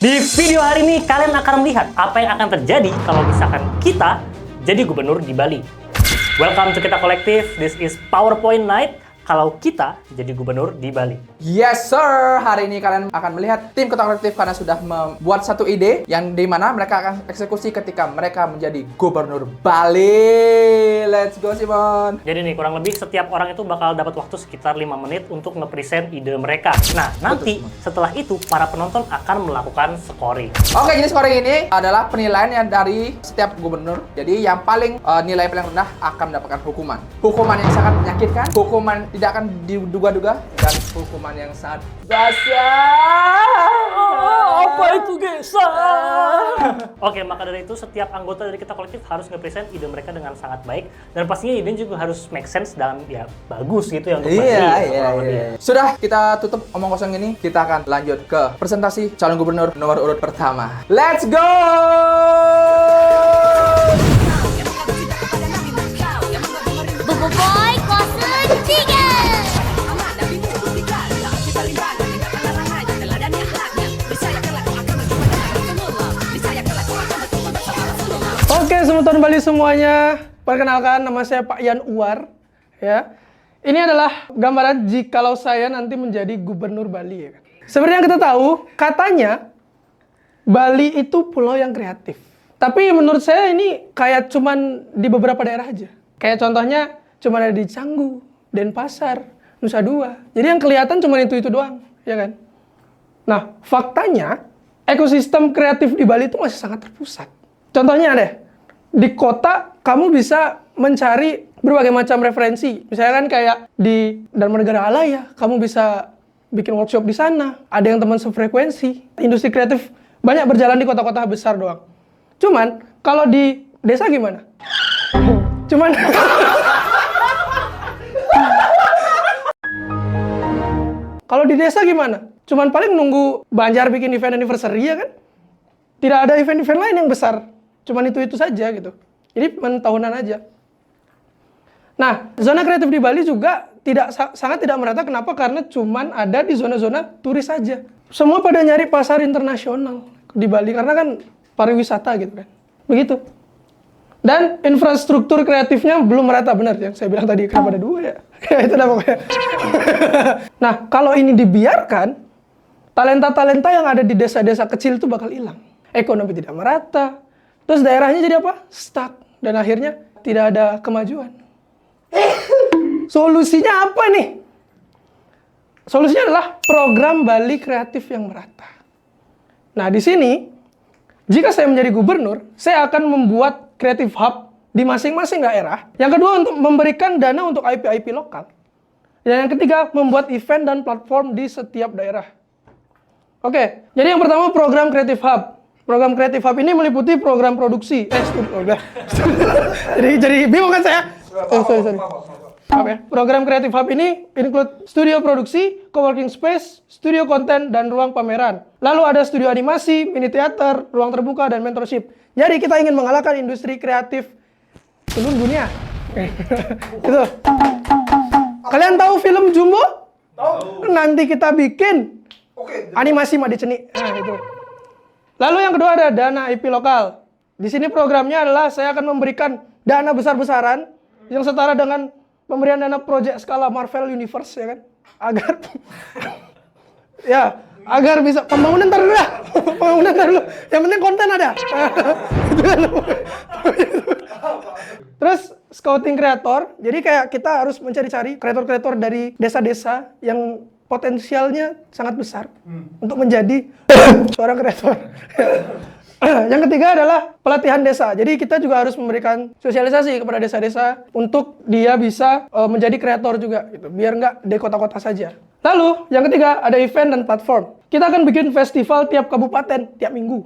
Di video hari ini kalian akan melihat apa yang akan terjadi kalau misalkan kita jadi gubernur di Bali. Welcome to Kita Kolektif. This is PowerPoint Night. Kalau kita jadi gubernur di Bali. Yes sir, hari ini kalian akan melihat tim Kita Kolektif karena sudah membuat satu ide yang dimana mereka akan eksekusi ketika mereka menjadi gubernur Bali. Let's go Simon. Jadi nih kurang lebih setiap orang itu bakal dapat waktu sekitar 5 menit untuk nge-present ide mereka. Nah nanti setelah itu para penonton akan melakukan scoring. Oke, jadi scoring ini adalah penilaian yang dari setiap gubernur. Jadi yang paling nilai paling rendah akan mendapatkan hukuman. Hukuman yang sangat menyakitkan, hukuman tidak akan diduga-duga, dan hukuman yang sangat dasar. Apa itu Gesa? Oke, maka dari itu setiap anggota dari Kita Kolektif harus nge-present ide mereka dengan sangat baik. Dan pastinya ide juga harus make sense dan ya bagus gitu ya untuk Iya. Sudah, kita tutup omong kosong ini. Kita akan lanjut ke presentasi calon gubernur nomor urut pertama. Let's go! Bobo Boy Kosen 3. Oke, semutan Bali semuanya. Perkenalkan, nama saya Pak Yan Uwar. Ya, ini adalah gambaran jikalau saya nanti menjadi gubernur Bali. Ya. Seperti yang kita tahu, katanya Bali itu pulau yang kreatif. Tapi menurut saya ini kayak cuman di beberapa daerah aja. Kayak contohnya cuma ada di Canggu, Denpasar, Nusa Dua. Jadi yang kelihatan cuma itu doang, ya kan? Nah, faktanya ekosistem kreatif di Bali itu masih sangat terpusat. Contohnya deh, di kota kamu bisa mencari berbagai macam referensi. Misalkan kayak di Dharma Negara Alaya, kamu bisa bikin workshop di sana. Ada yang teman sefrekuensi. Industri kreatif banyak berjalan di kota-kota besar doang. Cuman, kalau di desa gimana? Cuman... Kalau di desa gimana? Cuman paling nunggu Banjar bikin event anniversary ya kan? Tidak ada event-event lain yang besar. Cuman itu saja gitu. Jadi tahunan aja. Nah, zona kreatif di Bali juga sangat tidak merata. Kenapa? Karena cuman ada di zona-zona turis saja. Semua pada nyari pasar internasional di Bali karena kan pariwisata gitu kan. Begitu. Dan infrastruktur kreatifnya belum merata, benar yang saya bilang tadi, kenapa ada dua ya? Itu dah pokoknya. Nah, kalau ini dibiarkan, talenta-talenta yang ada di desa-desa kecil itu bakal hilang. Ekonomi tidak merata, terus daerahnya jadi apa? Stuck. Dan akhirnya tidak ada kemajuan. Solusinya apa nih? Solusinya adalah program Bali Kreatif yang merata. Nah, di sini, jika saya menjadi gubernur, saya akan membuat Creative Hub di masing-masing daerah. Yang kedua, untuk memberikan dana untuk IP-IP lokal. Dan yang ketiga, membuat event dan platform di setiap daerah. Oke, jadi yang pertama program Creative Hub. Program Creative Hub ini meliputi program produksi. Jadi bingung kan saya? Sorry. Maaf ya. Program Creative Hub ini include studio produksi, coworking space, studio konten, dan ruang pameran. Lalu ada studio animasi, mini teater, ruang terbuka, dan mentorship. Jadi kita ingin mengalahkan industri kreatif seluruh dunia. Gitu. Kalian tahu film Jumbo? Tahu. Nanti kita bikin animasi Made Ceni. Nah, gitu. Lalu yang kedua ada dana IP lokal. Di sini programnya adalah saya akan memberikan dana besar-besaran yang setara dengan pemberian dana proyek skala Marvel Universe, ya kan? Agar bisa pembangunan ntar dulu. Yang penting konten ada. Terus scouting kreator. Jadi kayak kita harus mencari-cari kreator-kreator dari desa-desa yang potensialnya sangat besar untuk menjadi seorang kreator. Yang ketiga adalah pelatihan desa. Jadi kita juga harus memberikan sosialisasi kepada desa-desa untuk dia bisa menjadi kreator juga, gitu. Biar nggak di kota-kota saja. Lalu yang ketiga ada event dan platform. Kita akan bikin festival tiap kabupaten tiap minggu.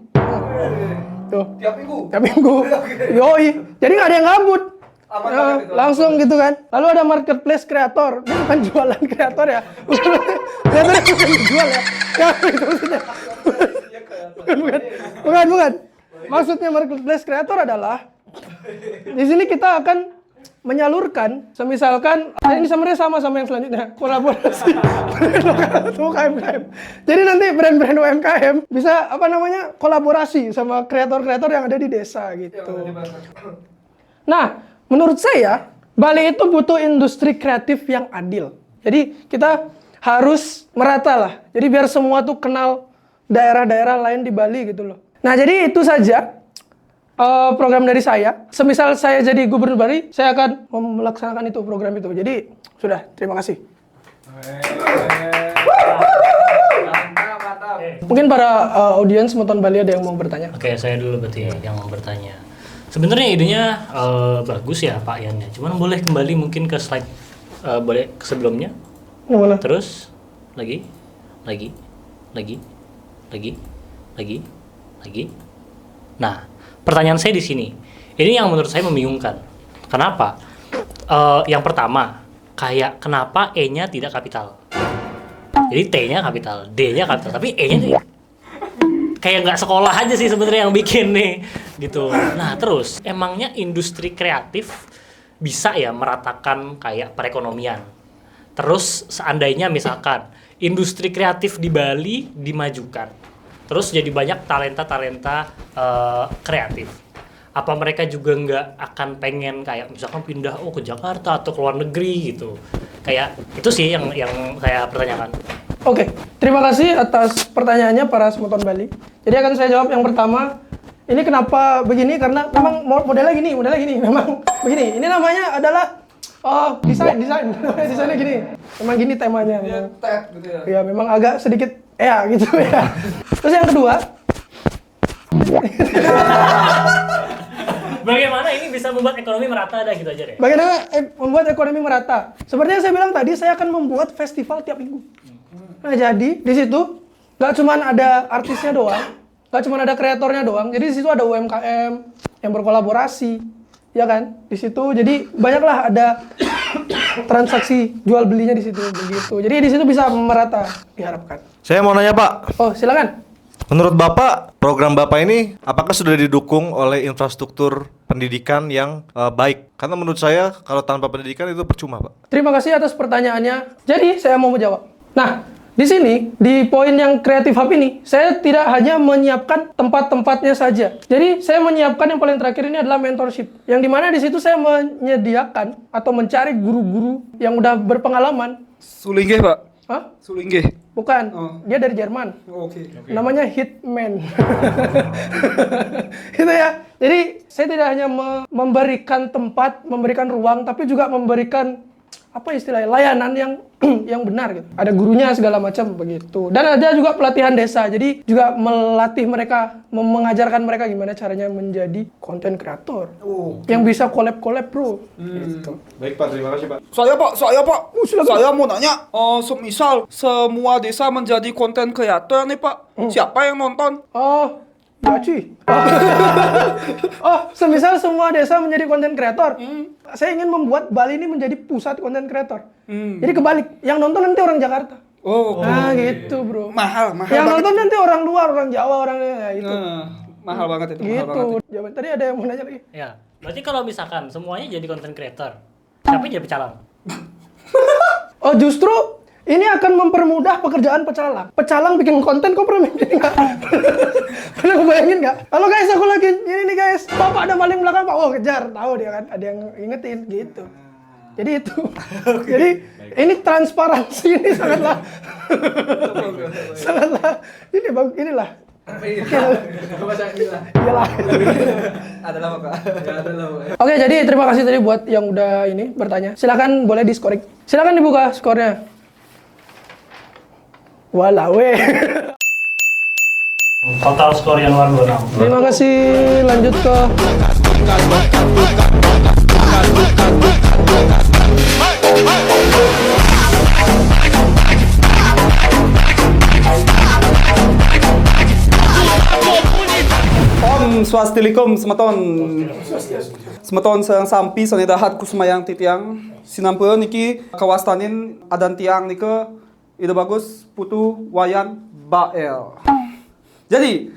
Tuh. Tiap minggu. Yoi. Jadi nggak ada yang gabut. Langsung gitu kan. Lalu ada marketplace kreator. Ini bukan jualan kreator ya. Kreator bukan jual ya. Ya itu maksudnya. Bukan. Maksudnya marketplace kreator adalah di sini kita akan menyalurkan, semisalkan ini sebenarnya sama yang selanjutnya, kolaborasi brand lokal atau UMKM. Jadi nanti brand-brand UMKM bisa kolaborasi sama kreator-kreator yang ada di desa gitu. Nah, menurut saya Bali itu butuh industri kreatif yang adil. Jadi kita harus merata lah. Jadi biar semua tuh kenal daerah-daerah lain di Bali gitu loh. Nah, jadi itu saja program dari saya. Semisal saya jadi gubernur Bali, saya akan melaksanakan itu program itu. Jadi sudah, terima kasih. Mungkin para audiens Semeton Bali ada yang mau bertanya? Oke, saya dulu berarti yang mau bertanya. Sebenarnya idenya bagus ya Pak Yan ya. Cuman boleh kembali mungkin ke slide boleh ke sebelumnya. Yang mana? Terus lagi. Nah, pertanyaan saya di sini. Ini yang menurut saya membingungkan. Kenapa? Yang pertama, kayak kenapa E-nya tidak kapital? Jadi T-nya kapital, D-nya kapital, tapi E-nya tidak. Kayak nggak sekolah aja sih sebenarnya yang bikin nih, gitu. Nah, terus emangnya industri kreatif bisa ya meratakan kayak perekonomian? Terus seandainya misalkan industri kreatif di Bali dimajukan, terus jadi banyak talenta-talenta kreatif. Apa mereka juga nggak akan pengen kayak misalkan pindah ke Jakarta atau ke luar negeri gitu? Kayak itu sih yang saya pertanyakan. Oke, terima kasih atas pertanyaannya para Semeton Bali. Jadi akan saya jawab yang pertama. Ini kenapa begini? Karena memang modelnya gini, memang begini. Ini namanya adalah desainnya gini. Memang gini temanya. Ya, memang agak sedikit gitu ya. Terus yang kedua, Bagaimana ini bisa membuat ekonomi merata gitu aja deh. Bagaimana membuat ekonomi merata? Seperti yang saya bilang tadi, saya akan membuat festival tiap minggu. Nah, jadi di situ nggak cuma ada artisnya doang, nggak cuma ada kreatornya doang. Jadi di situ ada UMKM yang berkolaborasi, ya kan? Di situ jadi banyaklah ada transaksi jual belinya di situ begitu. Jadi di situ bisa merata diharapkan. Saya mau nanya Pak, Oh, silakan. menurut Bapak, program Bapak ini apakah sudah didukung oleh infrastruktur pendidikan yang baik? Karena menurut saya kalau tanpa pendidikan itu percuma Pak. Terima kasih atas pertanyaannya. Jadi saya mau menjawab. Nah, di sini, di poin yang Creative Hub ini, saya tidak hanya menyiapkan tempat-tempatnya saja. Jadi, saya menyiapkan yang paling terakhir ini adalah mentorship. Yang dimana di situ saya menyediakan atau mencari guru-guru yang udah berpengalaman. Sulingge Pak. Hah? Sulingge. Bukan, Oh. dia dari Jerman. Oke. Namanya Hitman. Gitu ya. Jadi, saya tidak hanya memberikan tempat, memberikan ruang, tapi juga memberikan layanan yang benar gitu. Ada gurunya segala macam begitu. Dan ada juga pelatihan desa. Jadi juga melatih mereka, mengajarkan mereka gimana caranya menjadi konten kreator. Yang bisa collab-collab, Bro. Gitu. Baik Pak, terima kasih Pak. Saya Pak. Silakan. Saya mau nanya, semisal semua desa menjadi konten kreator nih Pak, siapa yang nonton? Gaci. Semisal semua desa menjadi konten kreator. Saya ingin membuat Bali ini menjadi pusat konten kreator. Jadi kebalik, yang nonton nanti orang Jakarta. Nah, gitu, Bro. Mahal Yang banget. nonton nanti orang luar, orang Jawa, itu. Mahal banget itu, mahal Gitu. banget. Jawaban tadi ada yang mau nanya lagi? Ya, berarti kalau misalkan semuanya jadi content creator, siapa yang jadi pecalang? Oh, justru ini akan mempermudah pekerjaan pecalang. Pecalang bikin konten, kok pernah mikir nggak? Pernah bayangin nggak? Kalau guys, aku lagi ini nih guys, Bapak ada maling belakang Pak. Oh, kejar, tahu dia kan? Ada yang ingetin gitu. Jadi itu. Jadi ini transparansi ini sangatlah, inilah. Iyalah. Oke, jadi terima kasih tadi buat yang udah ini bertanya. Silakan boleh di-scoring. Silakan dibuka skornya. Walawe. Total skor Januari 26. Terima kasih. Lanjut ke Om Swastiastu Semeton. Semeton sareng sampi sanedahat kusumayang titiang. Sinampeureun niki kawastanin adan tiang nika ide bagus putu wayan bael. Jadi,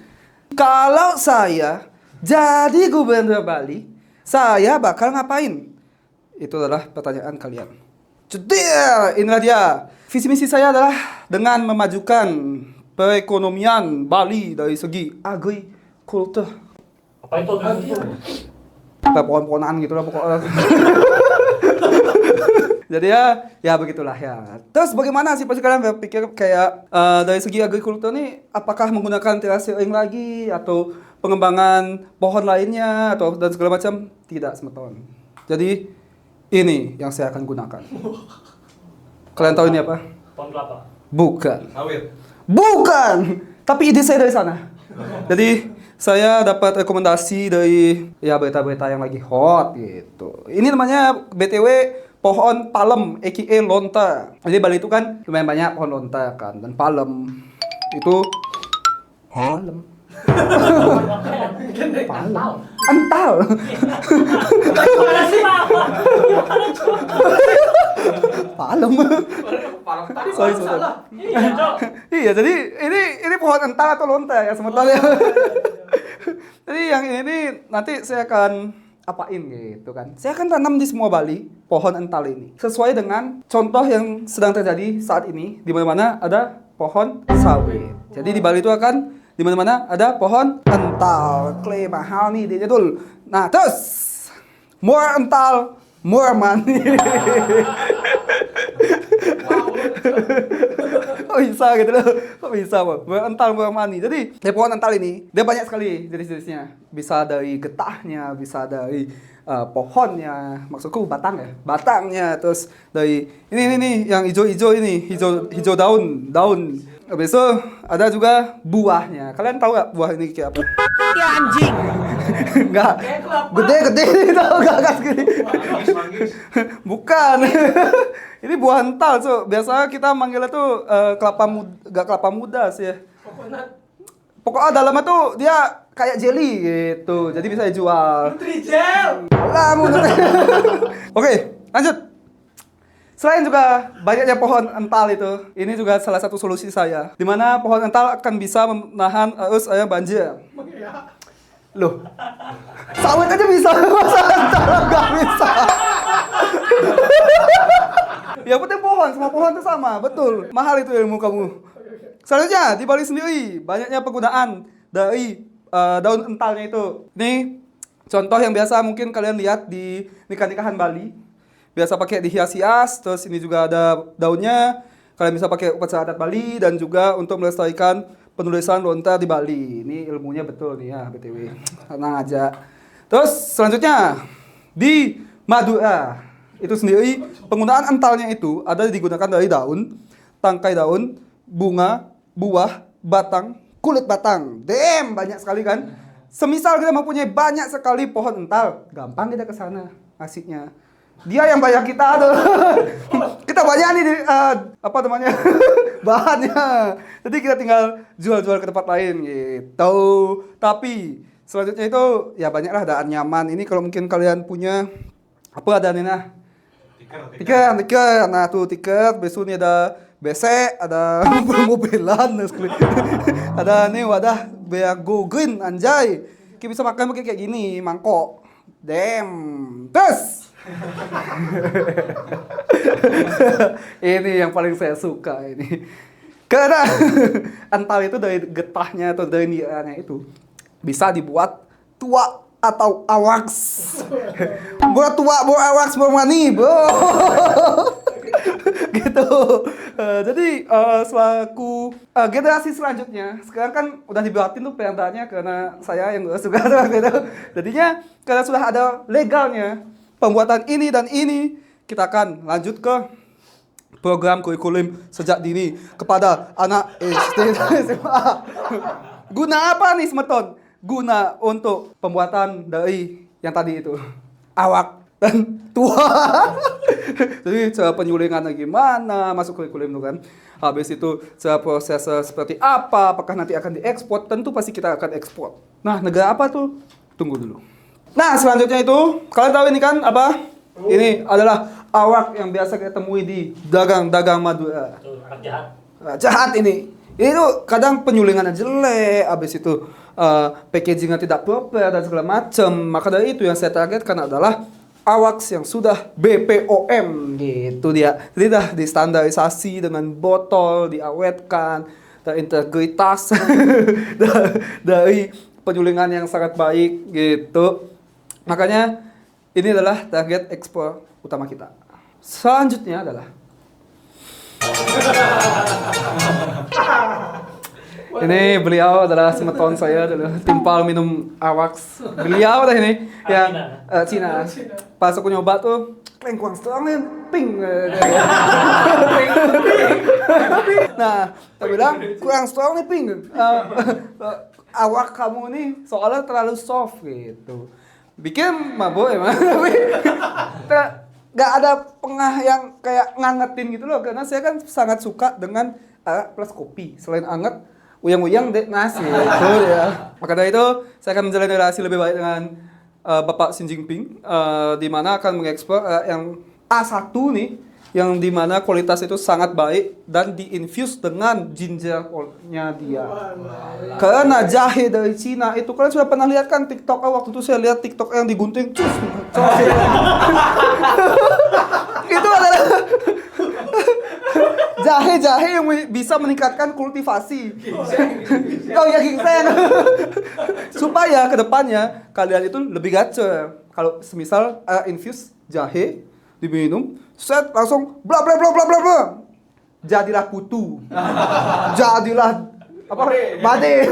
kalau saya jadi gubernur Bali, saya bakal ngapain? Itu adalah pertanyaan kalian. Jadi inilah dia. Visi misi saya adalah dengan memajukan perekonomian Bali dari segi agrikultur. Apa itu? Apa pohon-pohonan gitu lah pokoknya. Jadi ya begitulah ya. Terus bagaimana sih pasti kalian berpikir kayak dari segi agrikultur nih, apakah menggunakan terasering lagi atau pengembangan pohon lainnya atau dan segala macam? Tidak, semeton. Jadi ini yang saya akan gunakan. Kalian tahu ini apa? Pohon kelapa. Bukan. Sawit. Bukan. Tapi ide saya dari sana. Jadi saya dapat rekomendasi dari ya berita-berita yang lagi hot gitu. Ini namanya BTW pohon palem, aka lontar. Jadi Bali itu kan lumayan banyak pohon lontar kan, dan palem itu palem. Palem. Antal. Gimana sih, Pak? Palem. Sorry. Iya, Cok. Iya, jadi ini pohon ental atau lontar ya sementara. Jadi yang ini nih nanti saya akan apain gitu kan. Saya akan tanam di semua Bali pohon ental ini sesuai dengan contoh yang sedang terjadi saat ini di mana-mana ada pohon sawit. Jadi di Bali itu akan di mana-mana ada pohon ental. Clay mahal nih dia tuh. Nah, terus more ental, more money. Kok bisa gitu loh? Kok bisa, Bang? Ental money. Jadi, dari pohon ental ini, dia banyak sekali jenis-jenisnya. Bisa dari getahnya, bisa dari pohonnya, maksudku batang ya, batangnya, terus dari ini yang hijau-hijau ini, hijau daun. Habis itu ada juga buahnya. Kalian tahu gak buah ini kayak apa? Ya anjing. Enggak. Gede itu enggak segini. Bukan. Ini buah ental, so. Biasa kita manggilnya tuh kelapa muda sih ya. Pokoknya dalamnya tuh dia kayak jelly gitu. Jadi bisa dijual. Nutrijel. Alah, Oke, lanjut. Selain juga banyaknya pohon ental itu, ini juga salah satu solusi saya. Di mana pohon ental akan bisa menahan arus air banjir. Loh, sawit aja bisa, masa ental nggak bisa? Ya penting pohon, semua pohon itu sama, betul. Mahal itu ilmu kamu. Selanjutnya, di Bali sendiri, banyaknya penggunaan dari daun entalnya itu. Ini contoh yang biasa mungkin kalian lihat di nikah-nikahan Bali. Biasa pakai dihias-hias, terus ini juga ada daunnya. Kalian bisa pakai upacara adat Bali dan juga untuk melestarikan penulisan lontar di Bali. Ini ilmunya betul nih ya, BTW. Tenang aja. Terus selanjutnya di Madura itu sendiri penggunaan entalnya itu ada digunakan dari daun, tangkai daun, bunga, buah, batang, kulit batang. Damn, banyak sekali kan? Semisal kita mempunyai banyak sekali pohon ental, gampang kita ke sana asiknya. Dia yang bayar kita tuh. Kita banyak nih apa namanya? bahannya. Jadi kita tinggal jual-jual ke tempat lain gitu. Tapi selanjutnya itu ya banyaklah daan nyaman. Ini kalau mungkin kalian punya apa ada nih nah? Tiket. Nah tuh tiket. Besok ini ada besek, ada mobilan, ada nih wadah bea go green anjay. Kita bisa makan pakai kayak gini, mangkok. Damn. Terus ini yang paling saya suka ini. Karena ental itu dari getahnya atau dari niranya itu bisa dibuat tua atau awaks. Buat tua, buat awaks, buat mani, bro. Gitu. Jadi selaku generasi selanjutnya, sekarang kan udah dibuatin tuh perintahnya karena saya yang gak suka gitu. Jadinya karena sudah ada legalnya pembuatan ini dan ini, kita akan lanjut ke program kurikulum sejak dini kepada anak SD dan SMA. Guna apa nih semeton? Guna untuk pembuatan dari yang tadi itu, awak dan tua. Jadi cara penyulingannya gimana, masuk kurikulum itu kan. Habis itu cara proses seperti apa, apakah nanti akan diekspor, tentu pasti kita akan ekspor. Nah, negara apa tuh? Tunggu dulu. Nah, selanjutnya itu, kalian tahu ini kan apa? Ini adalah awak yang biasa kita temui di dagang-dagang Madura. Jahat ini. Ini tuh kadang penyulingannya jelek, habis itu packagingnya tidak proper dan segala macam. Maka dari itu yang saya targetkan adalah AWACS yang sudah BPOM gitu dia. Jadi dah distandarisasi dengan botol, diawetkan, terintegritas dari penyulingan yang sangat baik gitu. Makanya ini adalah target ekspor utama kita. Selanjutnya adalah ini beliau adalah semeton saya dulu, timpal minum AWACS. Beliau dah ini yang Cina. Pas aku nyoba tuh, kurang setengah ping. Nah, dia bilang kurang setengah ping. Awak kamu nih soalnya terlalu soft gitu. Bikin mabuk emang. Gak ada pengah yang kayak ngangetin gitu loh, karena saya kan sangat suka dengan plus kopi. Selain anget, uyang-uyang dek nasi gitu ya. Maka dari itu saya akan menjalin relasi lebih baik dengan Bapak Xi Jinping, di mana akan mengekspor yang A1 nih, yang di mana kualitas itu sangat baik dan diinfuse dengan gingernya dia. Karena jahe dari Cina itu, kalian sudah pernah lihat kan TikTok? Waktu itu saya lihat TikTok yang digunting, cus, itu adalah jahe-jahe yang bisa meningkatkan kultivasi. Oh ya ginseng. Supaya kedepannya kalian itu lebih gacor. Kalau semisal infuse jahe diminum, set langsung bla bla bla bla bla bla. Jadilah putu. Jadilah apa? Bade.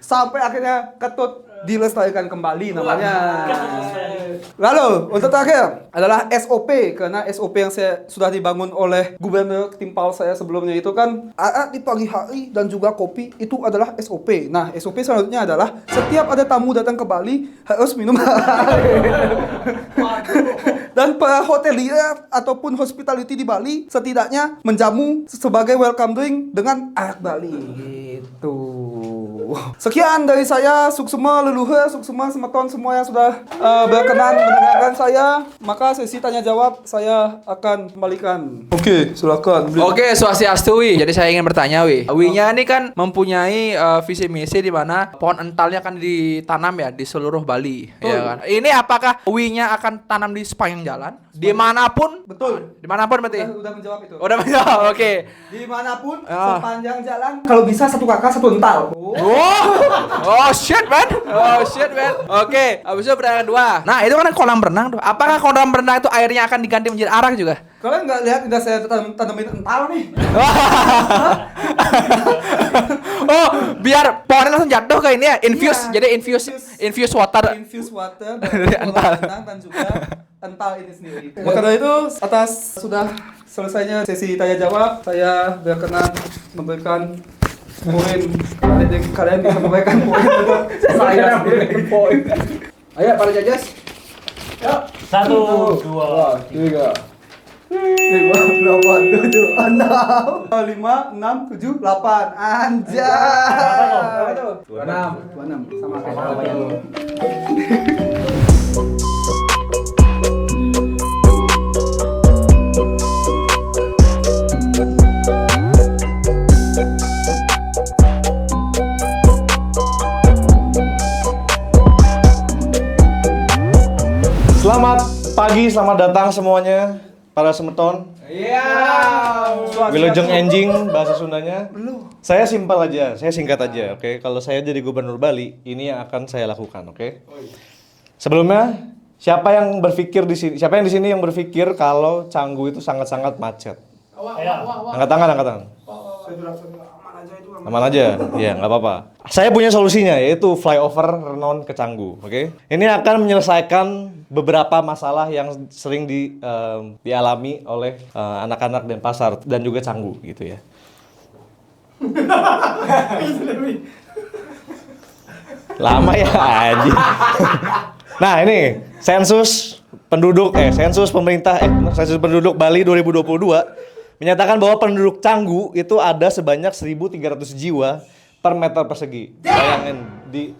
Sampai akhirnya ketut dilestarikan kembali namanya. Lalu untuk terakhir adalah SOP, karena SOP yang sudah dibangun oleh gubernur timpal saya sebelumnya itu kan di pagi hari dan juga kopi itu adalah SOP. Nah, SOP selanjutnya adalah setiap ada tamu datang ke Bali harus minum dan para hotelier ataupun hospitality di Bali setidaknya menjamu sebagai welcome drink dengan arak Bali gitu. Sekian dari saya, suksema leluhur, suksema semeton semua yang sudah berkenan mendengarkan saya. Maka sesi tanya jawab saya akan kembalikan. Oke, silakan. Oke, Swastiastu Wi. Jadi saya ingin bertanya Wi. Wi-nya ini kan mempunyai visi misi di mana pohon entalnya akan ditanam ya di seluruh Bali, ya kan. Ini apakah Wi-nya akan tanam di sepanjang jalan? Dimanapun? Betul. Dimanapun berarti? Udah menjawab itu. Udah menjawab, oke. Dimanapun, sepanjang jalan. Kalau bisa satu kakak satu ental. Oh shit man. Oke, habis itu pertanyaan kedua. Nah, itu kan kolam renang tuh. Apakah kolam renang itu airnya akan diganti menjadi arak juga? Kalian nggak lihat udah saya tanamin ental nih? Oh, biar pohonnya langsung jatuh ke ini ya, infuse. Iya, Jadi infuse water. Infuse water dari ental dan juga ental ini sendiri. Maka dari itu, atas sudah selesainya sesi tanya jawab, saya berkenan memberikan poin. Jadi kalian bisa memberikan poin untuk saya sendiri. Ayo para judges. 1, 2, 3 5, 8, 7, 6 5, 6, 7, 8 Anjay 26 sama kayak Selamat pagi, selamat datang semuanya para semeton. Wilujeng enjing bahasa Sundanya. Saya simpel aja, saya singkat aja, oke. Kalau saya jadi gubernur Bali, ini yang akan saya lakukan, oke. Sebelumnya, siapa yang berpikir di sini? Siapa yang di sini yang berpikir kalau Canggu itu sangat-sangat macet? Angkat tangan, angkat tangan. Aman aja, ya nggak apa-apa. Saya punya solusinya, yaitu flyover Renon ke Canggu, oke? Ini akan menyelesaikan beberapa masalah yang sering dialami oleh anak-anak Denpasar dan juga Canggu, gitu ya. Lama ya, anjing. Nah ini sensus penduduk, sensus penduduk Bali 2022 menyatakan bahwa penduduk Canggu itu ada sebanyak 1.300 jiwa per meter persegi. Bayangin di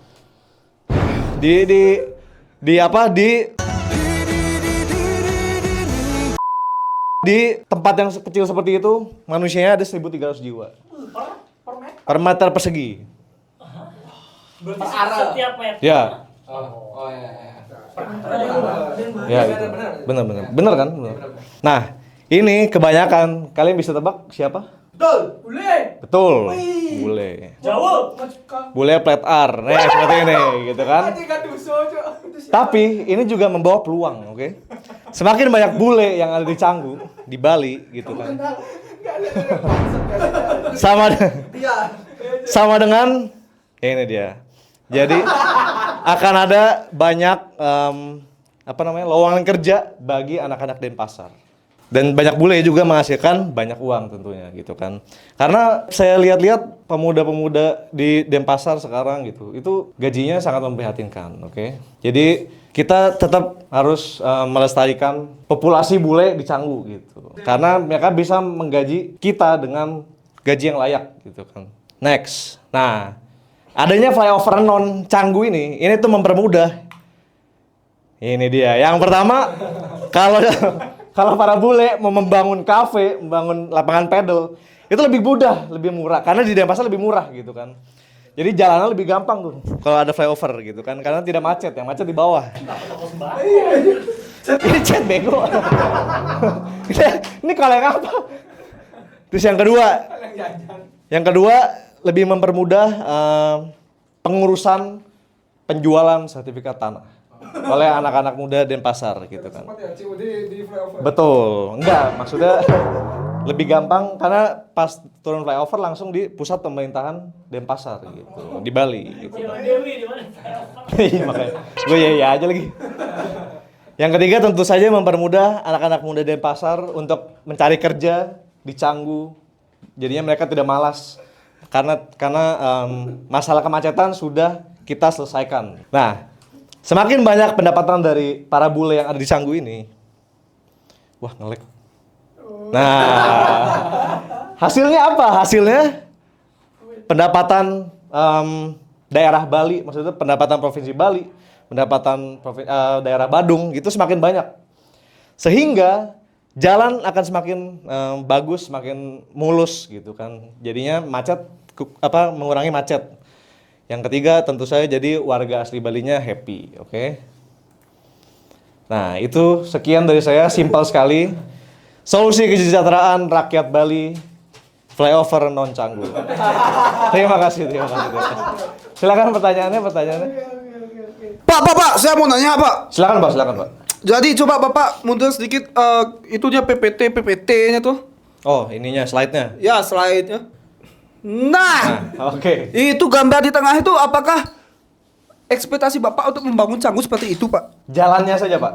tempat yang kecil seperti itu manusianya ada 1.300 jiwa per meter persegi. Berarti setiap meter. Ya. Oh ya. Ya, gitu. Benar. Benar kan? Benar. Nah, ini kebanyakan kalian bisa tebak siapa? Betul. Bule. Jawab. Bule plat R. Nih, seperti ini, gitu kan? Tapi ini juga membawa peluang, oke? Semakin banyak bule yang ada di Canggu, di Bali, gitu kan? Sama dengan ini dia. Jadi akan ada banyak lowongan kerja bagi anak-anak Denpasar. Dan banyak bule juga menghasilkan banyak uang tentunya gitu kan. Karena saya lihat-lihat pemuda-pemuda di Denpasar sekarang gitu, itu gajinya sangat memprihatinkan, oke? Jadi kita tetap harus melestarikan populasi bule di Canggu gitu. Karena mereka bisa menggaji kita dengan gaji yang layak gitu kan. Next. Nah, adanya flyover non Canggu ini tuh mempermudah. Ini dia. Yang pertama, kalau para bule mau membangun kafe, membangun lapangan pedal, itu lebih mudah, lebih murah. Karena di Denpasar lebih murah gitu kan. Jadi jalannya lebih gampang tuh kalau ada flyover gitu kan. Karena tidak macet, yang macet di bawah. Ini chat bego. Ini kalau yang apa? Terus yang kedua lebih mempermudah pengurusan penjualan sertifikat tanah oleh anak-anak muda Denpasar gitu kan. Betul, enggak, maksudnya lebih gampang karena pas turun flyover langsung di pusat pemerintahan Denpasar gitu, di Bali gitu. Iya makanya, gue ya aja lagi. Yang ketiga tentu saja mempermudah anak-anak muda Denpasar untuk mencari kerja di Canggu. Jadinya mereka tidak malas karena masalah kemacetan sudah kita selesaikan. Nah, semakin banyak pendapatan dari para bule yang ada di Canggu ini. Wah, nge-lag. Nah, hasilnya apa? Hasilnya pendapatan daerah Bali, maksudnya pendapatan provinsi Bali, pendapatan daerah Badung itu semakin banyak. Sehingga jalan akan semakin bagus, semakin mulus gitu kan. Jadinya mengurangi macet. Yang ketiga tentu saja jadi warga asli Balinya happy, oke? Nah, itu sekian dari saya, simpel sekali. Solusi kesejahteraan rakyat Bali, flyover non Canggu. Terima kasih. Silakan pertanyaannya. Pak, saya mau nanya, Pak. Silakan, Pak. Jadi coba Bapak mundur sedikit, itu dia PPT-nya tuh. Oh, ininya slide-nya. Ya, slide-nya. Nah, oke. Itu gambar di tengah itu apakah ekspektasi Bapak untuk membangun Canggu seperti itu, Pak? Jalannya saja, Pak.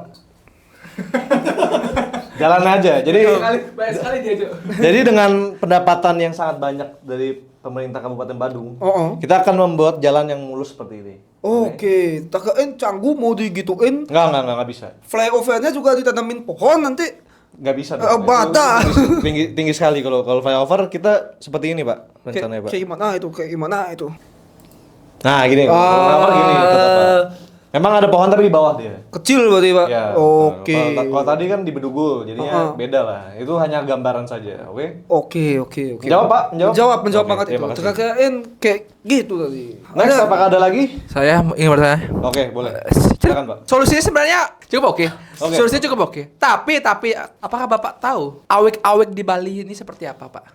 Jalan aja. Jadi dengan pendapatan yang sangat banyak dari pemerintah Kabupaten Badung, kita akan membuat jalan yang mulus seperti ini. Oke, takain Canggu mau digituin? Enggak bisa. Flyover-nya juga ditanamin pohon nanti. Nggak bisa. Bata. Tinggi sekali kalau flyover kita seperti ini, Pak, rencananya, Pak. Kayak gimana itu? Nah, gini. Flyover gini, memang ada pohon tapi di bawah dia. Kecil berarti, Pak. Ya, oke. Kalau tadi kan di Bedugul, jadinya beda lah. Itu hanya gambaran saja, oke? Oke. Jawab, Pak. Menjawab Oke, banget itu. terima kasih. Takain kayak gitu tadi. Next, apakah ada lagi? Saya ingin bertanya. Oke, boleh. Silakan, Pak. Solusinya sebenarnya cukup oke. Solusinya cukup oke. Tapi apakah Bapak tahu awek-awek di Bali ini seperti apa, Pak?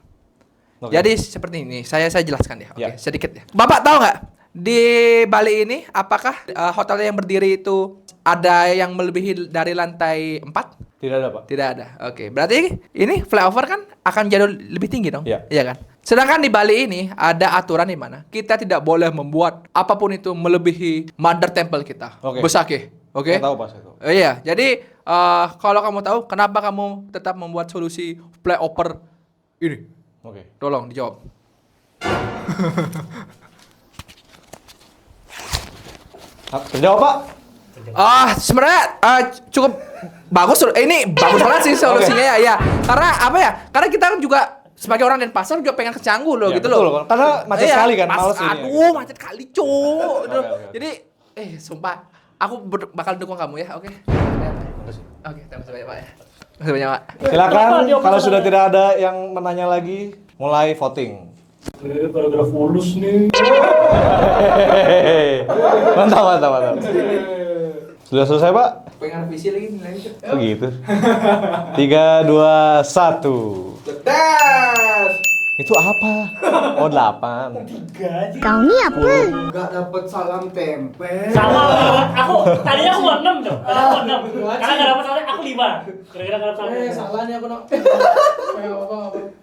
Oke. Jadi seperti ini. Saya jelaskan ya. Oke, Ya. sedikit ya. Bapak tahu nggak di Bali ini apakah hotel yang berdiri itu ada yang melebihi dari lantai 4? Tidak ada, Pak. Tidak ada. Oke, berarti ini flyover kan akan jauh lebih tinggi dong? Iya. Iya kan? Sedangkan di Bali ini ada aturan di mana kita tidak boleh membuat apapun itu melebihi mother temple kita, Oke. Besakih. Oke? Saya tahu, Pak, saya tahu. Iya, jadi kalau kamu tahu kenapa kamu tetap membuat solusi flyover ini? Oke. Tolong dijawab. Terjawab, Pak. Sebenarnya cukup bagus. Ini bagus banget sih solusinya ya. Karena apa ya? Karena kita kan juga sebagai orang Denpasar juga pengen ke Canggu loh, Ya, betul, loh. Karena macet sekali kan, males ini. Aduh, macet kali, cuk. Oke. Jadi, sumpah, aku bakal dukung kamu ya, oke? Oke, terima kasih banyak, Pak ya. Terima kasih banyak, Pak. Silakan, kalau sudah tidak ada yang menanya lagi, mulai voting. Paragraf mulus nih. Mantap. Sudah selesai, Pak? Pengen revisi lagi nilainya. Oh gitu. 3, 2, 1. Cedas. Itu apa? Oh, 8. Kau ni apa? Enggak dapat salam tempe. Sama, aku tadinya aku 6 tuh. Aku 6. Karena nggak dapat salahnya aku 5. Kira-kira nggak dapat salahnya. Salah nih aku no.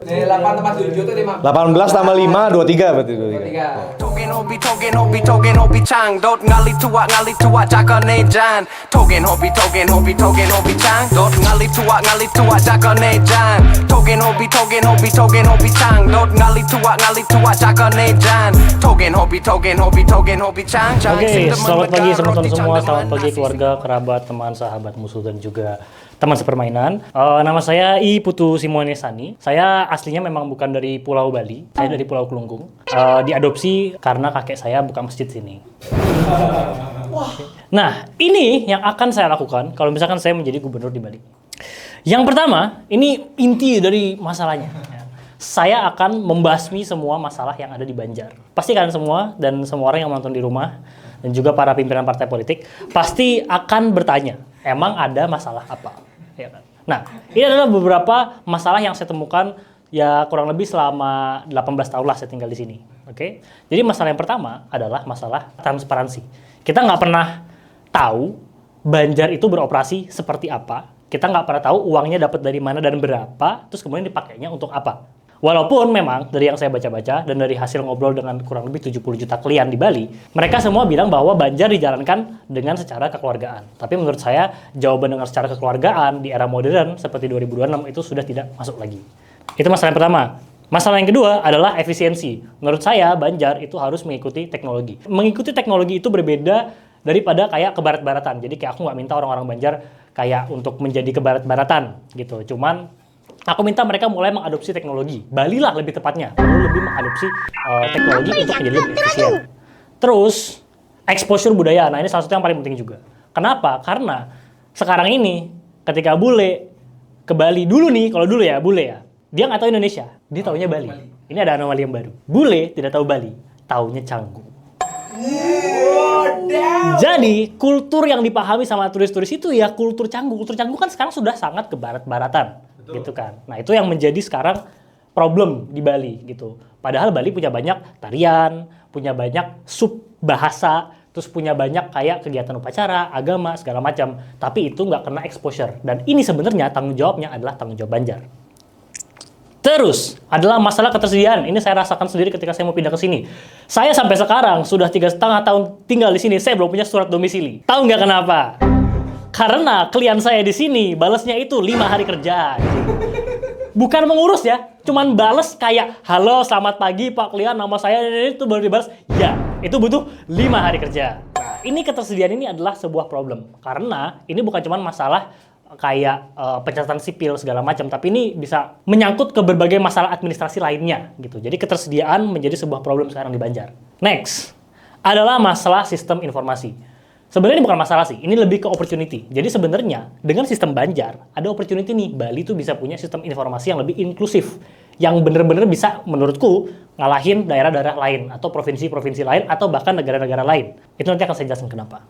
Nih 8 tambah 7 itu 5. 18 tambah 5, 23 berarti 23. 3. Togen hobi chang dot ngali tua jaka nejan Togen hobi chang dot ngali tua jaka nejan Togen hobi chang dot ngali tua jaka nejan Togen hobi chang Oke, selamat pagi teman-teman semua, selamat pagi keluarga, kerabat, teman, sahabat, musuh, dan juga teman sepermainan. Nama saya I Putu Simonesani. Saya aslinya memang bukan dari Pulau Bali, saya dari Pulau Kelungkung. Diadopsi karena kakek saya buka masjid sini. Nah, ini yang akan saya lakukan kalau misalkan saya menjadi gubernur di Bali. Yang pertama, ini inti dari masalahnya. Saya akan membasmi semua masalah yang ada di Banjar. Pasti kalian semua dan semua orang yang menonton di rumah dan juga para pimpinan partai politik pasti akan bertanya, emang ada masalah apa? Ya kan? Nah, ini adalah beberapa masalah yang saya temukan ya kurang lebih selama 18 tahun lah saya tinggal di sini. Oke? Jadi masalah yang pertama adalah masalah transparansi. Kita nggak pernah tahu Banjar itu beroperasi seperti apa. Kita nggak pernah tahu uangnya dapat dari mana dan berapa, terus kemudian dipakainya untuk apa. Walaupun memang dari yang saya baca-baca dan dari hasil ngobrol dengan kurang lebih 70 juta klien di Bali, mereka semua bilang bahwa Banjar dijalankan dengan secara kekeluargaan. Tapi menurut saya, jawaban dengan secara kekeluargaan di era modern seperti 2026 itu sudah tidak masuk lagi. Itu masalah yang pertama. Masalah yang kedua adalah efisiensi. Menurut saya, Banjar itu harus mengikuti teknologi. Mengikuti teknologi itu berbeda daripada kayak ke barat-baratan. Jadi kayak aku nggak minta orang-orang Banjar kayak untuk menjadi ke barat-baratan gitu. Cuman aku minta mereka mulai mengadopsi teknologi. Bali lah lebih tepatnya. Perlu lebih mengadopsi teknologi untuk menjadi lebih efisien. Terus, exposure budaya. Nah, ini salah satu yang paling penting juga. Kenapa? Karena sekarang ini, ketika bule ke Bali, dulu nih, kalau dulu ya, bule ya, dia nggak tahu Indonesia. Dia taunya Bali. Ini ada anomali yang baru. Bule tidak tahu Bali, taunya Canggu. Jadi, kultur yang dipahami sama turis-turis itu ya kultur Canggu. Kultur Canggu kan sekarang sudah sangat ke barat-baratan. Gitu kan. Nah, itu yang menjadi sekarang problem di Bali gitu. Padahal Bali punya banyak tarian, punya banyak sub bahasa, terus punya banyak kayak kegiatan upacara, agama, segala macam. Tapi itu nggak kena exposure. Dan ini sebenarnya tanggung jawabnya adalah tanggung jawab Banjar. Terus adalah masalah ketersediaan. Ini saya rasakan sendiri ketika saya mau pindah ke sini. Saya sampai sekarang sudah 3,5 tahun tinggal di sini, saya belum punya surat domisili. Tahu nggak kenapa? Karena klien saya di sini balasnya itu 5 hari kerja. Bukan mengurus ya, cuman balas kayak halo selamat pagi Pak klien, nama saya itu baru dibalas. Ya, itu butuh 5 hari kerja. Nah, ini ketersediaan ini adalah sebuah problem karena ini bukan cuman masalah kayak pencatatan sipil segala macam, tapi ini bisa menyangkut ke berbagai masalah administrasi lainnya gitu. Jadi ketersediaan menjadi sebuah problem sekarang di Banjar. Next adalah masalah sistem informasi. Sebenarnya ini bukan masalah sih, ini lebih ke opportunity. Jadi sebenarnya dengan sistem Banjar, ada opportunity nih, Bali tuh bisa punya sistem informasi yang lebih inklusif. Yang bener-bener bisa, menurutku, ngalahin daerah-daerah lain, atau provinsi-provinsi lain, atau bahkan negara-negara lain. Itu nanti akan saya jelaskan kenapa.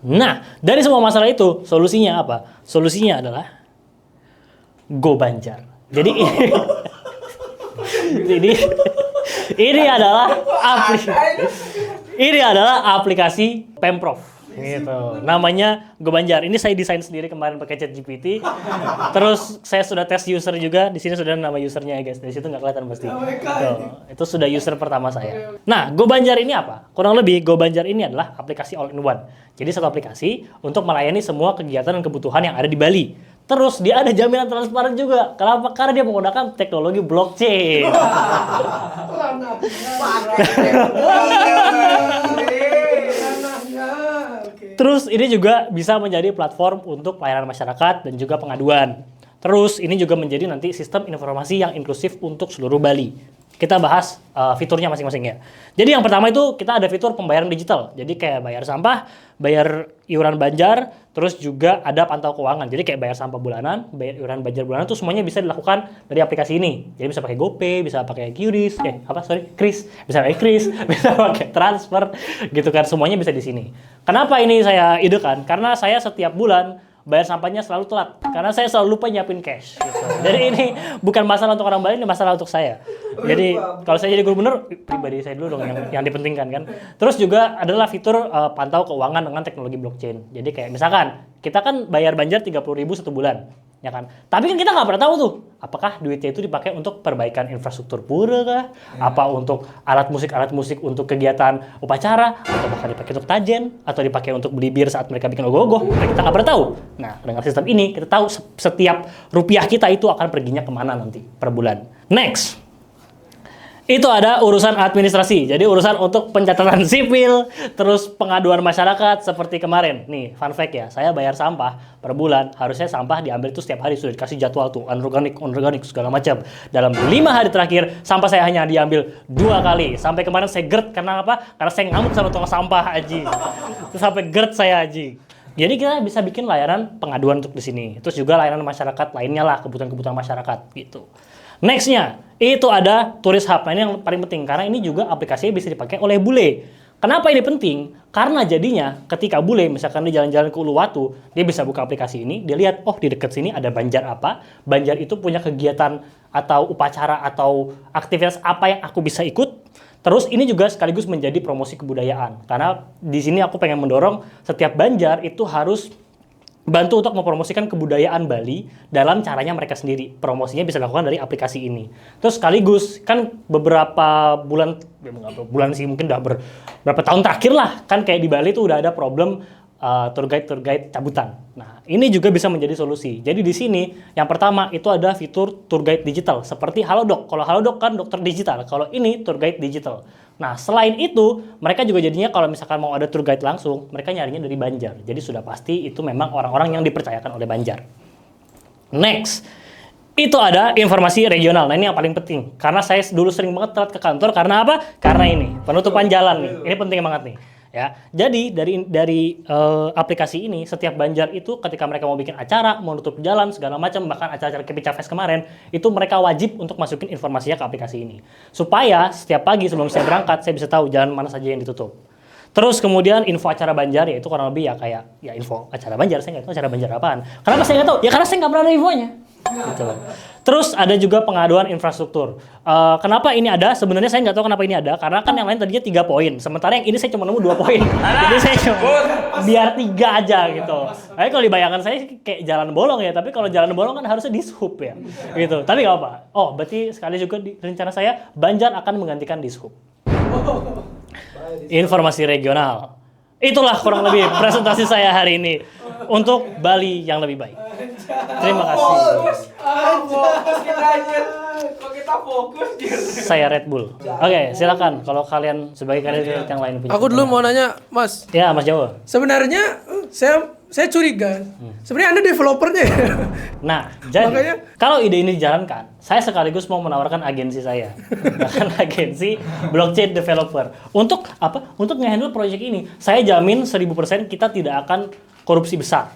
Nah, dari semua masalah itu, solusinya apa? Solusinya adalah Go Banjar. Jadi ini adalah aplikasi Pemprov gitu. Namanya Go Banjar. Ini saya desain sendiri kemarin pakai ChatGPT. Terus saya sudah tes user juga. Di sini sudah nama usernya ya guys. Dari situ nggak kelihatan pasti. Itu sudah user pertama saya. Nah, Go Banjar ini apa? Kurang lebih Go Banjar ini adalah aplikasi all in one. Jadi satu aplikasi untuk melayani semua kegiatan dan kebutuhan yang ada di Bali. Terus dia ada jaminan transparan juga. Kenapa? Karena dia menggunakan teknologi blockchain. Terus ini juga bisa menjadi platform untuk pelayanan masyarakat dan juga pengaduan. Terus ini juga menjadi nanti sistem informasi yang inklusif untuk seluruh Bali. Kita bahas fiturnya masing-masing ya. Jadi yang pertama itu kita ada fitur pembayaran digital. Jadi kayak bayar sampah, bayar iuran banjar, terus juga ada pantau keuangan. Jadi kayak bayar sampah bulanan, bayar iuran banjar bulanan itu semuanya bisa dilakukan dari aplikasi ini. Jadi bisa pakai GoPay, bisa pakai QRIS, Kris, bisa pakai Kris, bisa pakai transfer, gitu kan. Semuanya bisa di sini. Kenapa ini saya idekan? Karena saya setiap bulan bayar sampahnya selalu telat karena saya selalu lupa nyiapin cash gitu. Jadi ini bukan masalah untuk orang Bali, ini masalah untuk saya. Jadi kalau saya jadi gubernur, pribadi saya dulu dong yang dipentingkan kan. Terus juga adalah fitur pantau keuangan dengan teknologi blockchain. Jadi kayak misalkan kita kan bayar banjar 30.000 satu bulan, ya kan. Tapi kan kita nggak pernah tahu tuh apakah duitnya itu dipakai untuk perbaikan infrastruktur pura kah, apa untuk alat musik untuk kegiatan upacara, atau bahkan dipakai untuk tajen, atau dipakai untuk beli bir saat mereka bikin ogoh-ogoh. Kita nggak pernah tahu. Nah, dengan sistem ini kita tahu setiap rupiah kita itu akan perginya kemana nanti per bulan. Next. Itu ada urusan administrasi. Jadi urusan untuk pencatatan sipil, terus pengaduan masyarakat seperti kemarin. Nih, fun fact ya, saya bayar sampah per bulan, harusnya sampah diambil itu setiap hari, sudah dikasih jadwal tuh, anorganik segala macam. Dalam 5 hari terakhir, sampah saya hanya diambil 2 kali. Sampai kemarin saya gerd karena apa? Karena saya ngamuk sama tukang sampah aji. Terus sampai gerd saya aji. Jadi kita bisa bikin layanan pengaduan untuk di sini. Terus juga layanan masyarakat lainnya lah, kebutuhan-kebutuhan masyarakat gitu. Nextnya, itu ada Turis Hub. Nah, ini yang paling penting, karena ini juga aplikasinya bisa dipakai oleh bule. Kenapa ini penting? Karena jadinya ketika bule, misalkan dia jalan-jalan ke Uluwatu, dia bisa buka aplikasi ini, dia lihat, oh di dekat sini ada banjar apa, banjar itu punya kegiatan atau upacara atau aktivitas apa yang aku bisa ikut. Terus ini juga sekaligus menjadi promosi kebudayaan. Karena di sini aku pengen mendorong setiap banjar itu harus bantu untuk mempromosikan kebudayaan Bali dalam caranya mereka sendiri. Promosinya bisa dilakukan dari aplikasi ini. Terus sekaligus kan beberapa bulan sih, mungkin udah beberapa tahun terakhir lah, kan kayak di Bali tuh udah ada problem tour guide cabutan. Nah, ini juga bisa menjadi solusi. Jadi di sini yang pertama itu ada fitur tour guide digital seperti Halodoc. Kalau Halodoc kan dokter digital, kalau ini tour guide digital. Nah, selain itu, mereka juga jadinya kalau misalkan mau ada tour guide langsung, mereka nyarinya dari Banjar. Jadi sudah pasti itu memang orang-orang yang dipercayakan oleh Banjar. Next, itu ada informasi regional. Nah, ini yang paling penting. Karena saya dulu sering banget telat ke kantor, karena apa? Karena ini, penutupan jalan nih. Ini penting banget nih. Ya, jadi dari aplikasi ini setiap banjar itu ketika mereka mau bikin acara, mau nutup jalan segala macam, bahkan acara-acara Kepica Fest kemarin, itu mereka wajib untuk masukin informasinya ke aplikasi ini. Supaya setiap pagi sebelum saya berangkat, saya bisa tahu jalan mana saja yang ditutup. Terus kemudian info acara banjar, ya itu kurang lebih ya kayak ya info acara banjar, saya nggak tahu acara banjar apaan. Kenapa saya nggak tahu? Ya karena saya nggak pernah ada infonya. Gitu. Terus ada juga pengaduan infrastruktur. Kenapa ini ada? Sebenarnya saya nggak tahu kenapa ini ada, karena kan yang lain tadinya 3 poin, sementara yang ini saya cuma nemu 2 poin. Jadi saya cuma biar 3 aja gitu. Tapi kalau dibayangkan saya kayak jalan bolong ya, tapi kalau jalan bolong kan harusnya dishub ya, gitu. Tapi nggak apa. Oh, berarti sekali juga di rencana saya Banjar akan menggantikan dishub. Informasi regional. Itulah kurang lebih presentasi saya hari ini untuk Bali yang lebih baik. Terima kasih. Saya Red Bull. Oke, silakan kalau kalian sebagai kandidat yang lain punya. Aku dulu mau nanya, Mas. Ya, Mas Jawa. Sebenarnya saya curiga. Sebenarnya Anda developernya ya? Nah, jadi makanya, kalau ide ini dijalankan, saya sekaligus mau menawarkan agensi saya. Bahkan agensi blockchain developer. Untuk apa? Untuk nge-handle proyek ini. Saya jamin 1000% kita tidak akan korupsi besar.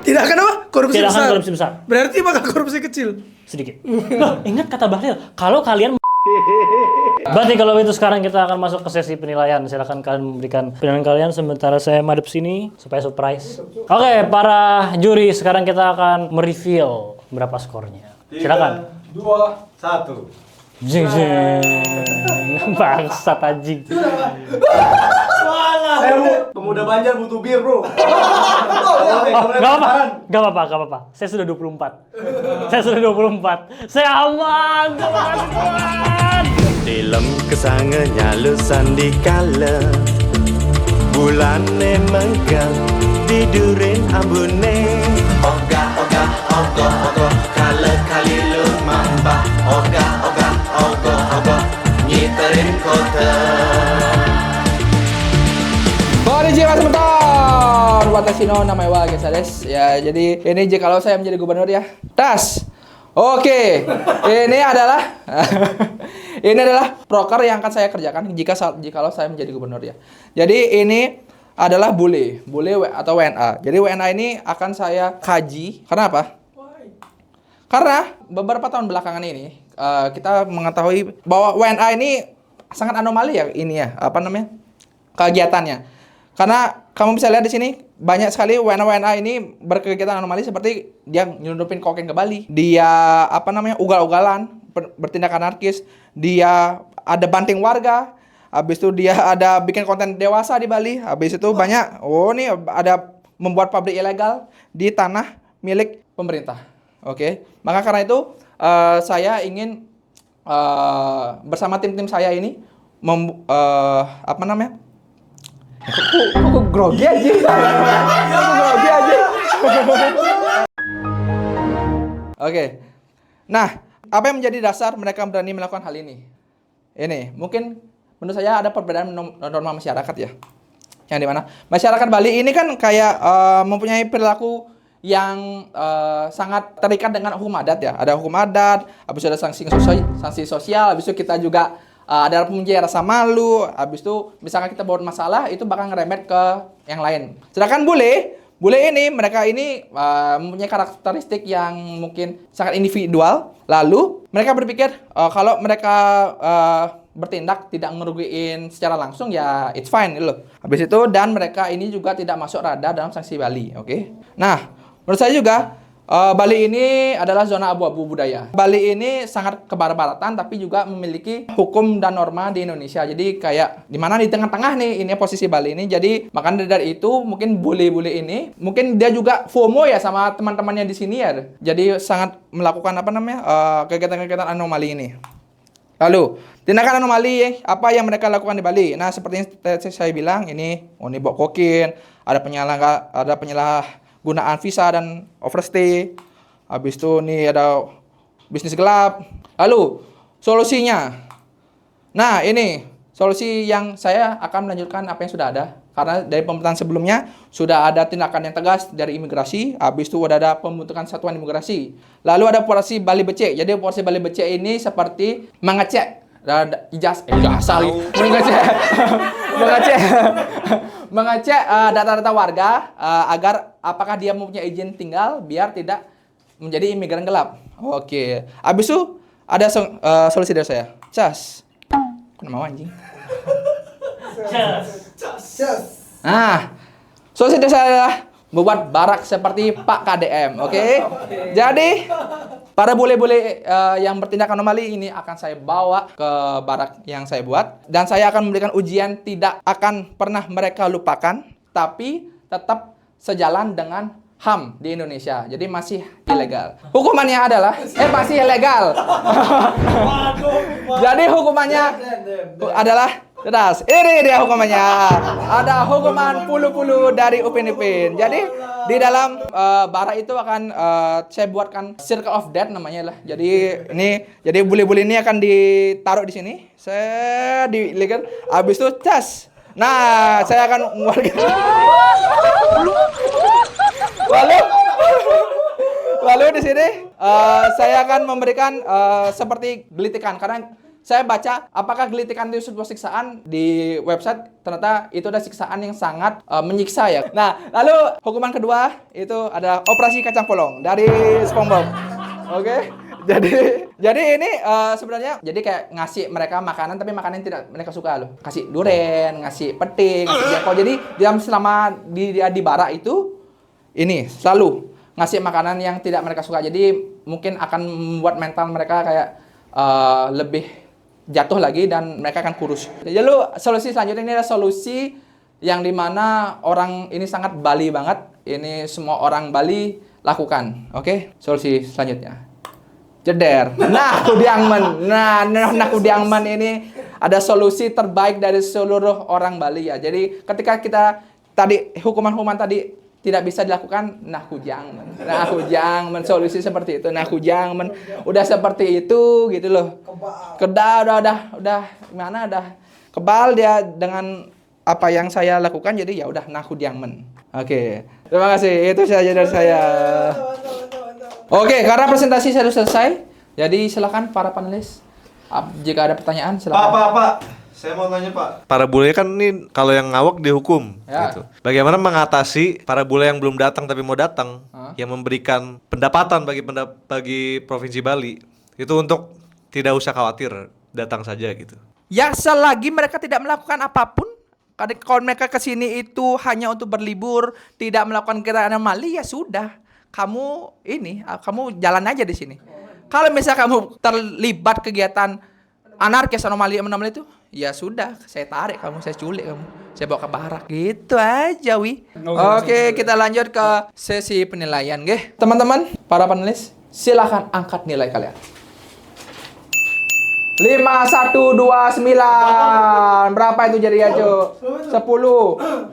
tidak akan apa? Korupsi Tidak besar. akan korupsi besar. Berarti bakal korupsi kecil. Sedikit. Loh, ingat kata Bahlil, kalau kalian berarti kalau itu sekarang kita akan masuk ke sesi penilaian. Silakan kalian memberikan penilaian kalian sementara saya madep sini supaya surprise. Oke, para juri, sekarang kita akan mereveal berapa skornya. Silakan. 3, 2, 1. Jeng jeng. Bangsat anjing. Pemuda Banjar butuh bir, Bro. Gak apa-apa. Saya sudah 24. Saya aman. Terima kasih Tuhan. Dalam kesanganya lusan dikala bulane megang tidurin ambune oga kala kali lu mambah oga nyiterin kota. Konnichiwa teman-teman. Watashi no namae wa Gesa desu. Ya, jadi ini kalau saya menjadi gubernur ya. Tas. Oke, ini adalah ini adalah proker yang akan saya kerjakan jikalau saya menjadi gubernur ya. Jadi ini adalah bule atau WNA. Jadi WNA ini akan saya kaji. Karena apa? Karena beberapa tahun belakangan ini kita mengetahui bahwa WNA ini sangat anomali ya ini ya, apa namanya? Kegiatannya. Karena kamu bisa lihat di sini banyak sekali WNA ini berkegiatan anomali seperti dia nyelundupin kokain ke Bali, dia apa namanya ugal-ugalan, bertindak anarkis, dia ada banting warga, habis itu dia ada bikin konten dewasa di Bali, habis itu banyak nih ada membuat pabrik ilegal di tanah milik pemerintah. Oke, maka karena itu saya ingin bersama tim-tim saya ini apa namanya? Kok grogi aja? Grogi aja. Oke. Nah, apa yang menjadi dasar mereka berani melakukan hal ini? Ini, mungkin menurut saya ada perbedaan norma masyarakat ya. Yang dimana masyarakat Bali ini kan kayak mempunyai perilaku yang sangat terikat dengan hukum adat ya. Ada hukum adat, habis itu ada sanksi sosial, habis itu kita juga ada mempunyai rasa malu, habis itu misalkan kita buat masalah itu bakal ngeremet ke yang lain. Sedangkan bule ini mereka ini mempunyai karakteristik yang mungkin sangat individual. Lalu mereka berpikir kalau mereka bertindak tidak ngerugiin secara langsung ya it's fine gitu loh. Habis itu dan mereka ini juga tidak masuk radar dalam sanksi Bali, oke? Nah, menurut saya juga Bali ini adalah zona abu-abu budaya. Bali ini sangat kebarat-baratan tapi juga memiliki hukum dan norma di Indonesia. Jadi kayak di mana di tengah-tengah nih ini posisi Bali ini. Jadi makanya dari itu mungkin bule-bule ini mungkin dia juga FOMO ya sama teman-temannya di sini ya. Jadi sangat melakukan apa namanya kegiatan-kegiatan anomali ini. Lalu tindakan anomali apa yang mereka lakukan di Bali? Nah seperti yang saya bilang ini bawa kokain, ada penyalahgunaan visa dan overstay. Habis itu nih ada bisnis gelap. Lalu solusinya. Nah, ini solusi yang saya akan melanjutkan apa yang sudah ada. Karena dari pemerintahan sebelumnya sudah ada tindakan yang tegas dari imigrasi. Habis itu udah ada pembentukan satuan imigrasi. Lalu ada operasi Bali Becek. Jadi operasi Bali Becek ini seperti mengecek mengecek data-data warga agar apakah dia mempunyai izin tinggal biar tidak menjadi imigran gelap. Oke. Habis itu ada solusi dari saya. Kenapa mau anjing? Nah, solusi dari saya adalah membuat barak seperti Pak KDM, oke? Jadi para bule-bule yang bertindak anomali ini akan saya bawa ke barak yang saya buat dan saya akan memberikan ujian tidak akan pernah mereka lupakan, tapi tetap sejalan dengan HAM di Indonesia. Jadi masih ilegal. Hukumannya adalah masih ilegal. Jadi hukumannya adalah teras. Ini dia hukumannya. Ada hukuman puluh-puluh dari Upin Ipin. Jadi di dalam barak itu akan saya buatkan Circle of Death namanya lah. Jadi bule-bule ini akan ditaruh di sini. Saya dilihat habis itu cas. Nah, saya akan mengeluarkan Lalu di sini saya akan memberikan seperti gelitikan karena saya baca apakah gelitikan itu sebuah siksaan di website, ternyata itu ada siksaan yang sangat menyiksa ya. Nah, lalu hukuman kedua itu ada operasi kacang polong dari SpongeBob. Oke. Jadi ini sebenarnya jadi kayak ngasih mereka makanan tapi makanan yang tidak mereka suka loh. Kasih durian, ngasih peti, ngasih jengkol. Jadi selama di barak itu ini selalu ngasih makanan yang tidak mereka suka. Jadi mungkin akan membuat mental mereka kayak lebih jatuh lagi dan mereka akan kurus. Lalu solusi selanjutnya ini adalah solusi yang dimana orang ini sangat Bali banget. Ini semua orang Bali lakukan. Oke, solusi selanjutnya. Jeder. Nah, kudiangmen. Nah kudiangmen ini ada solusi terbaik dari seluruh orang Bali ya. Jadi ketika kita tadi hukuman tadi tidak bisa dilakukan, nah hujangmen solusi seperti itu. Nah hujangmen udah seperti itu gitu loh. Udah gimana udah kebal dia dengan apa yang saya lakukan, jadi ya udah nah hujangmen. Oke. Terima kasih. Itu saja dari saya. Mantap. Oke, karena presentasi saya sudah selesai, jadi silakan para panelis. Jika ada pertanyaan, silakan. Pak. Saya mau tanya, Pak. Para bule kan ini kalau yang ngawak dihukum, Ya. gitu. Bagaimana mengatasi para bule yang belum datang tapi mau datang, yang memberikan pendapatan bagi Provinsi Bali, itu untuk tidak usah khawatir, datang saja gitu. Ya selagi mereka tidak melakukan apapun, kalau mereka ke sini itu hanya untuk berlibur, tidak melakukan kegiatan anomali, ya sudah. Kamu jalan aja di sini. Kalau misalnya kamu terlibat kegiatan anarkis anomali itu, ya sudah, saya tarik kamu, saya culik kamu, saya bawa ke barak gitu aja, Wi. Oke, kita lanjut ke sesi penilaian, nggih. Teman-teman, para panelis, silakan angkat nilai kalian. 5129. Berapa itu jadi ya, Cuk? 10. 5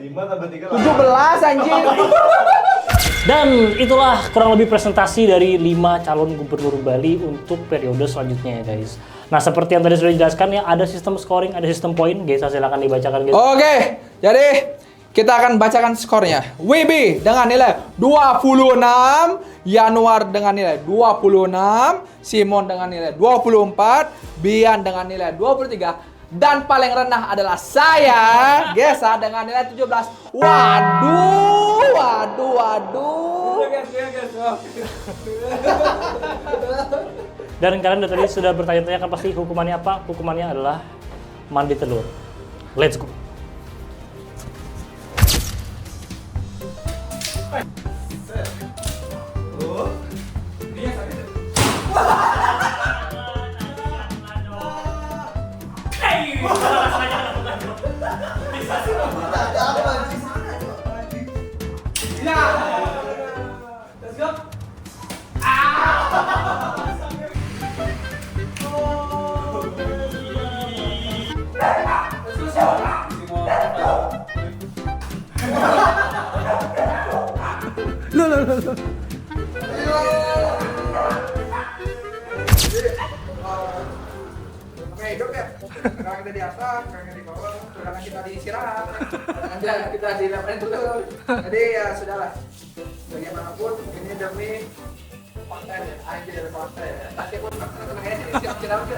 tambah 3. 17 anjing. Dan itulah kurang lebih presentasi dari 5 calon gubernur Bali untuk periode selanjutnya ya guys. Nah seperti yang tadi sudah dijelaskan ya, ada sistem scoring, ada sistem poin. Guys, silakan dibacakan guys. Oke, jadi kita akan bacakan skornya. WB dengan nilai 26, Yanuar dengan nilai 26, Simon dengan nilai 24, Bian dengan nilai 23, dan paling rendah adalah saya, Gesa dengan nilai 17. Waduh. Dan kalian tadi sudah bertanya-tanya kan pasti hukumannya apa? Hukumannya adalah mandi telur. Let's go. Hidup ya, sekarang kita di atas, sekarang di bawah, sekarang kita diistirahat, sekarang kita di lapangan dulu. Jadi ya sudahlah, bagaimanapun ini demi konten aja, konten. Pasti pun tenang aja, istirahat.